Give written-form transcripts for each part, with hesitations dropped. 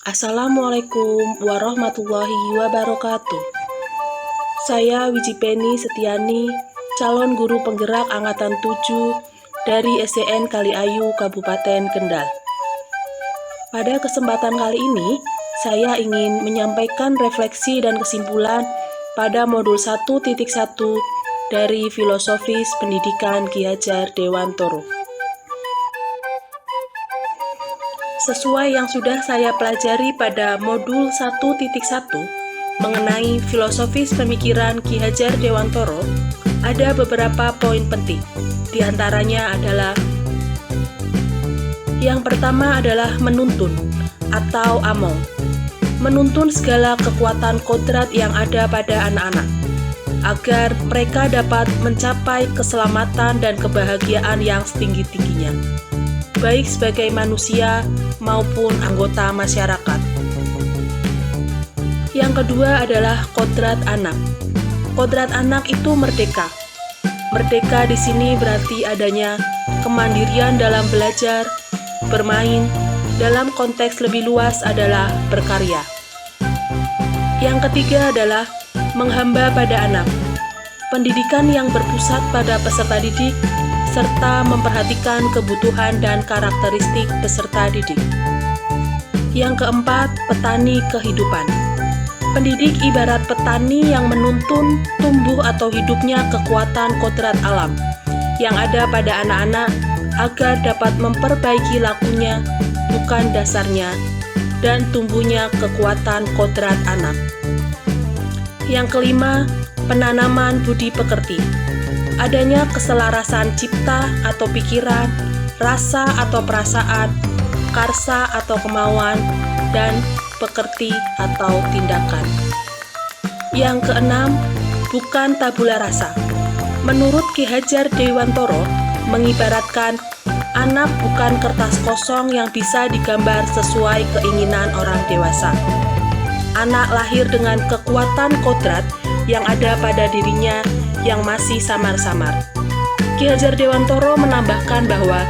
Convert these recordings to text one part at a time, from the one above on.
Assalamualaikum warahmatullahi wabarakatuh. Saya Wijipeni Setiani, calon guru penggerak Angkatan 7 dari SDN Kaliayu, Kabupaten Kendal. Pada kesempatan kali ini, saya ingin menyampaikan refleksi dan kesimpulan pada modul 1.1 dari Filosofis Pendidikan Ki Hajar Dewantoro. Sesuai yang sudah saya pelajari pada modul 1.1 mengenai filosofis pemikiran Ki Hajar Dewantoro, ada beberapa poin penting. Di antaranya adalah yang pertama adalah menuntun atau among. Menuntun segala kekuatan kodrat yang ada pada anak-anak agar mereka dapat mencapai keselamatan dan kebahagiaan yang setinggi-tingginya, baik sebagai manusia maupun anggota masyarakat. Yang kedua adalah kodrat anak. Kodrat anak itu merdeka. Merdeka di sini berarti adanya kemandirian dalam belajar, bermain, dalam konteks lebih luas adalah berkarya. Yang ketiga adalah menghamba pada anak. Pendidikan yang berpusat pada peserta didik serta memperhatikan kebutuhan dan karakteristik peserta didik. Yang keempat, petani kehidupan. Pendidik ibarat petani yang menuntun tumbuh atau hidupnya kekuatan kodrat alam yang ada pada anak-anak agar dapat memperbaiki lakunya, bukan dasarnya, dan tumbuhnya kekuatan kodrat anak. Yang kelima, penanaman budi pekerti. Adanya keselarasan cipta atau pikiran, rasa atau perasaan, karsa atau kemauan, dan pekerti atau tindakan. Yang keenam, bukan tabula rasa. Menurut Ki Hajar Dewantoro, mengibaratkan anak bukan kertas kosong yang bisa digambar sesuai keinginan orang dewasa. Anak lahir dengan kekuatan kodrat yang ada pada dirinya yang masih samar-samar. Ki Hajar Dewantoro menambahkan bahwa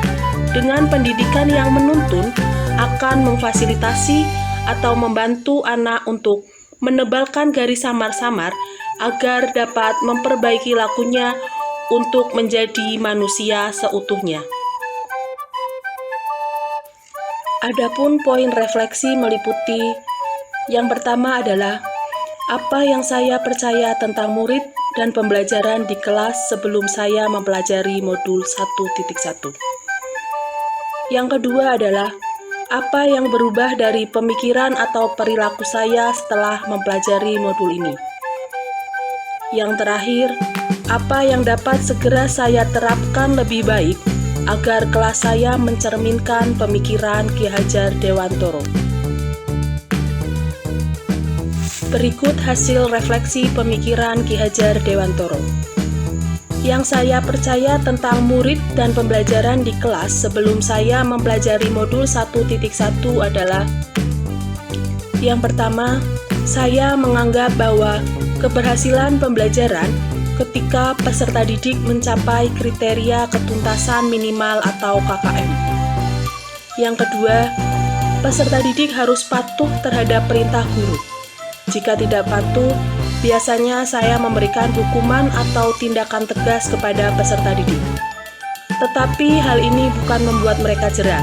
dengan pendidikan yang menuntun akan memfasilitasi atau membantu anak untuk menebalkan garis samar-samar agar dapat memperbaiki lakunya untuk menjadi manusia seutuhnya. Adapun poin refleksi meliputi yang pertama adalah apa yang saya percaya tentang murid dan pembelajaran di kelas sebelum saya mempelajari modul 1.1. Yang kedua adalah apa yang berubah dari pemikiran atau perilaku saya setelah mempelajari modul ini. Yang terakhir, apa yang dapat segera saya terapkan lebih baik agar kelas saya mencerminkan pemikiran Ki Hajar Dewantoro. Berikut hasil refleksi pemikiran Ki Hajar Dewantoro. Yang saya percaya tentang murid dan pembelajaran di kelas sebelum saya mempelajari modul 1.1 adalah: yang pertama, saya menganggap bahwa keberhasilan pembelajaran ketika peserta didik mencapai kriteria ketuntasan minimal atau KKM. Yang kedua, peserta didik harus patuh terhadap perintah guru. Jika tidak patuh, biasanya saya memberikan hukuman atau tindakan tegas kepada peserta didik. Tetapi hal ini bukan membuat mereka jerah.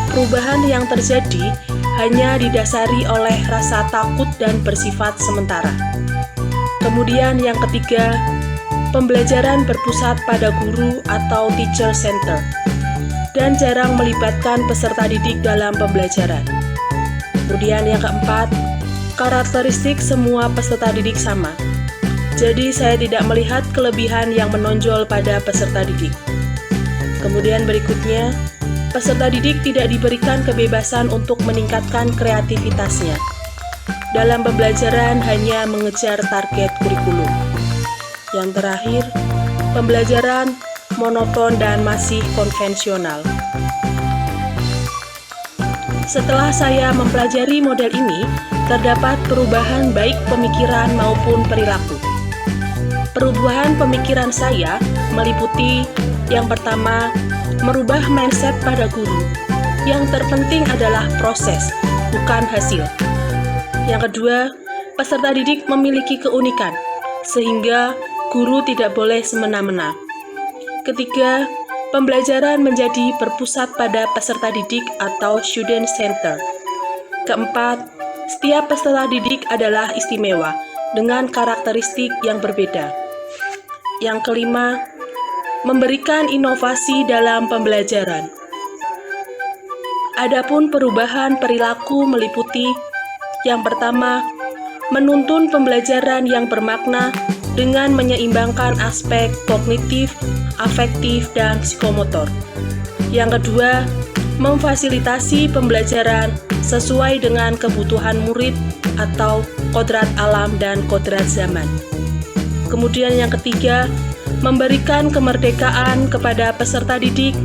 Perubahan yang terjadi hanya didasari oleh rasa takut dan bersifat sementara. Kemudian yang ketiga, pembelajaran berpusat pada guru atau teacher center dan jarang melibatkan peserta didik dalam pembelajaran. Kemudian yang keempat, karakteristik semua peserta didik sama. Jadi saya tidak melihat kelebihan yang menonjol pada peserta didik. Kemudian berikutnya, peserta didik tidak diberikan kebebasan untuk meningkatkan kreativitasnya. Dalam pembelajaran hanya mengejar target kurikulum. Yang terakhir, pembelajaran monoton dan masih konvensional. Setelah saya mempelajari model ini, terdapat perubahan baik pemikiran maupun perilaku. Perubahan pemikiran saya meliputi yang pertama, merubah mindset pada guru. Yang terpenting adalah proses, bukan hasil. Yang kedua, peserta didik memiliki keunikan, sehingga guru tidak boleh semena-mena. Ketiga, pembelajaran menjadi berpusat pada peserta didik atau student center. Keempat, setiap peserta didik adalah istimewa dengan karakteristik yang berbeda. Yang kelima, memberikan inovasi dalam pembelajaran. Adapun perubahan perilaku meliputi yang pertama, menuntun pembelajaran yang bermakna dengan menyeimbangkan aspek kognitif, afektif, dan psikomotor. Yang kedua, memfasilitasi pembelajaran sesuai dengan kebutuhan murid atau kodrat alam dan kodrat zaman. Kemudian yang ketiga, memberikan kemerdekaan kepada peserta didik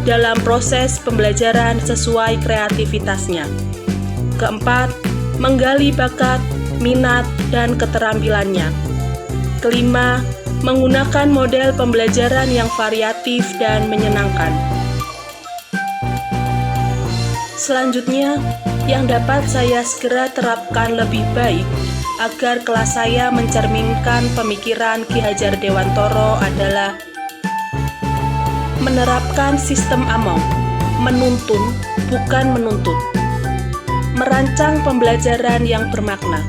dalam proses pembelajaran sesuai kreativitasnya. Keempat, menggali bakat, minat, dan keterampilannya. Kelima, menggunakan model pembelajaran yang variatif dan menyenangkan. Selanjutnya, yang dapat saya segera terapkan lebih baik agar kelas saya mencerminkan pemikiran Ki Hajar Dewantara adalah menerapkan sistem AMOM, menuntun bukan menuntut, merancang pembelajaran yang bermakna,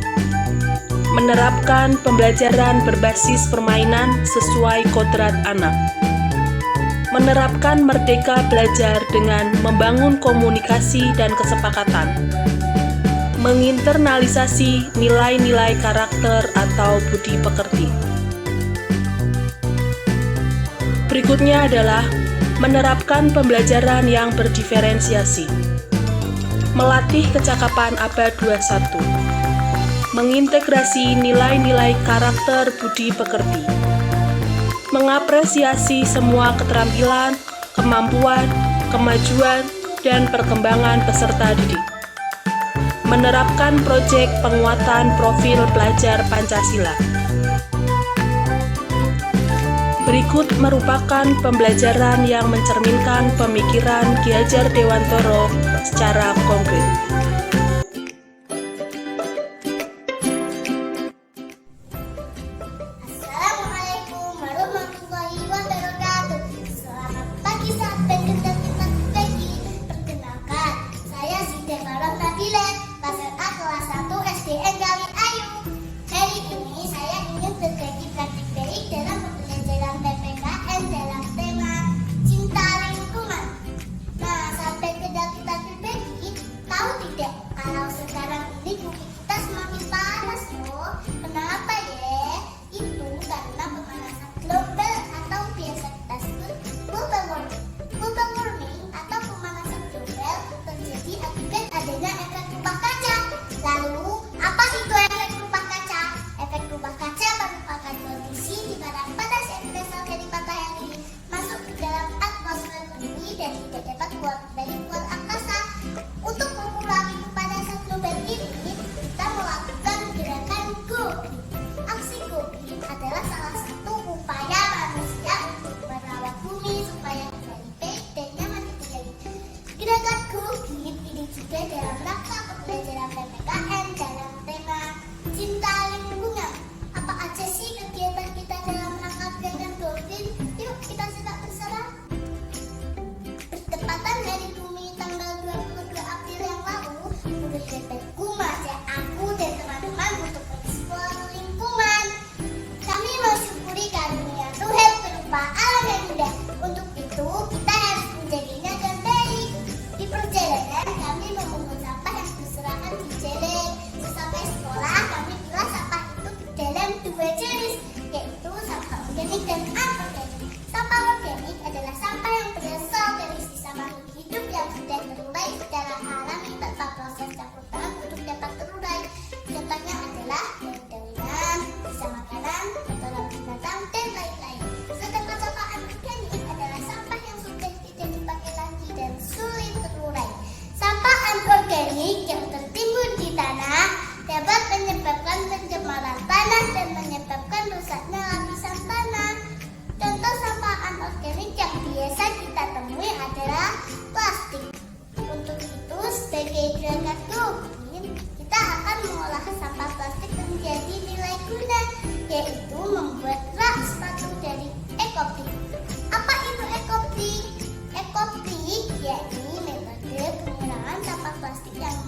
menerapkan pembelajaran berbasis permainan sesuai kodrat anak, menerapkan merdeka belajar dengan membangun komunikasi dan kesepakatan, menginternalisasi nilai-nilai karakter atau budi pekerti. Berikutnya adalah menerapkan pembelajaran yang berdiferensiasi, melatih kecakapan abad 21, mengintegrasi nilai-nilai karakter budi pekerti, mengapresiasi semua keterampilan, kemampuan, kemajuan, dan perkembangan peserta didik, menerapkan proyek penguatan profil pelajar Pancasila. Berikut merupakan pembelajaran yang mencerminkan pemikiran Ki Hajar Dewantara secara konkret. Assalamualaikum warahmatullahi wabarakatuh. Selamat pagi sahabat dan kita pagi. Perkenalkan, saya Siti Farah Nabila, kelas A kelas 1 SDN Kali Ayu. Hari ini saya ingin berbagi praktik baik dalam pembelajaran PPKN dalam tema cinta lingkungan. Nah, sahabat dan kita berbagi, tahu tidak kalau sekarang ini bumi kita semakin panas loh. Kenapa ya? Itu karena pemanasan global atau biasa kita sebut global warming. Global warming atau pemanasan global terjadi akibat adanya efek rumah kaca. Lalu, apa itu efek rumah kaca? Efek rumah kaca merupakan kondisi di mana panas yang berasal dari matahari masuk ke dalam atmosfer bumi dan tidak dapat keluar dari luar angkasa. Untuk mengurangi pemanasan global ini, kita melakukan gerakan GO.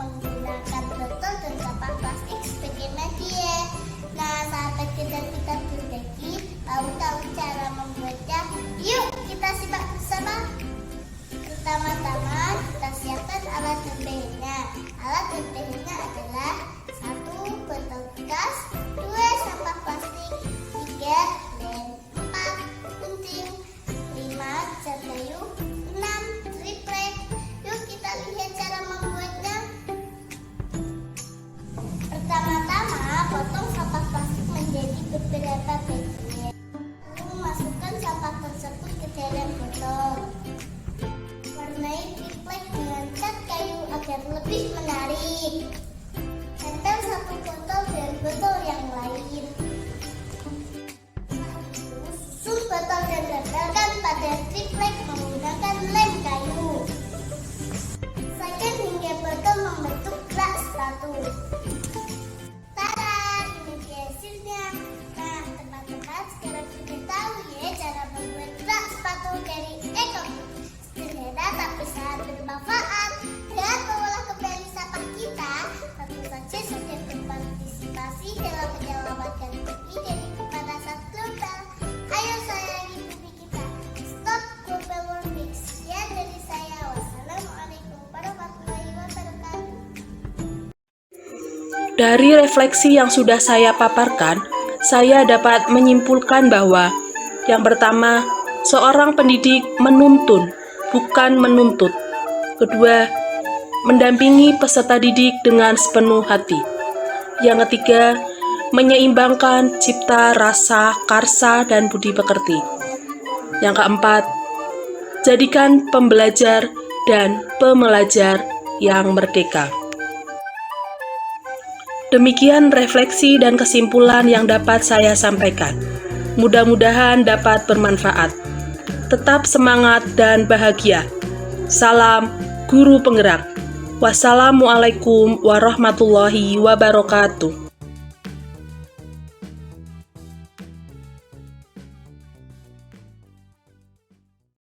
menggunakan botol dan sampah plastik sebagai media. Nah, sahabat kita berbagi, tahu cara membuatnya? Yuk kita simak bersama. Pertama-tama kita siapkan alat dan bahannya. Alat dan bahannya adalah 1 botol bekas, 2 sampah plastik, 3 lem, 4 gunting, 5 cat kayu, 6 triplek. Yuk kita lihat cara membuatnya. Pertama-tama potong sampah plastik menjadi beberapa bagian. Lalu masukkan sampah tersebut ke dalam botol. Warnai triplek dengan cat kayu agar lebih menarik. Tempel satu botol dan botol yang lain. Susun botol dan tempelkan pada triplek menggunakan lem kayu. Selesaikan hingga botol membentuk rak sepatu. Tada, ini dia hasilnya. Nah, teman-teman sekarang sudah tahu ya cara membuat rak sepatu dari EcoBlue. Sederhana tapi sangat bermanfaat dan mengolah kembali sampah kita. Tentu saja sudah berpartisipasi dalam menyelamatkan bumi dari pemanasan global. Ayo sayangi bumi kita. Stop global warming. Sekian dari saya. Wassalamualaikum warahmatullahi wabarakatuh. Dari refleksi yang sudah saya paparkan, saya dapat menyimpulkan bahwa yang pertama, seorang pendidik menuntun, bukan menuntut. Kedua, mendampingi peserta didik dengan sepenuh hati. Yang ketiga, menyeimbangkan cipta, rasa, karsa, dan budi pekerti. Yang keempat, jadikan pembelajar dan pembelajar yang merdeka. Demikian refleksi dan kesimpulan yang dapat saya sampaikan. Mudah-mudahan dapat bermanfaat. Tetap semangat dan bahagia. Salam Guru Penggerak. Wassalamualaikum warahmatullahi wabarakatuh.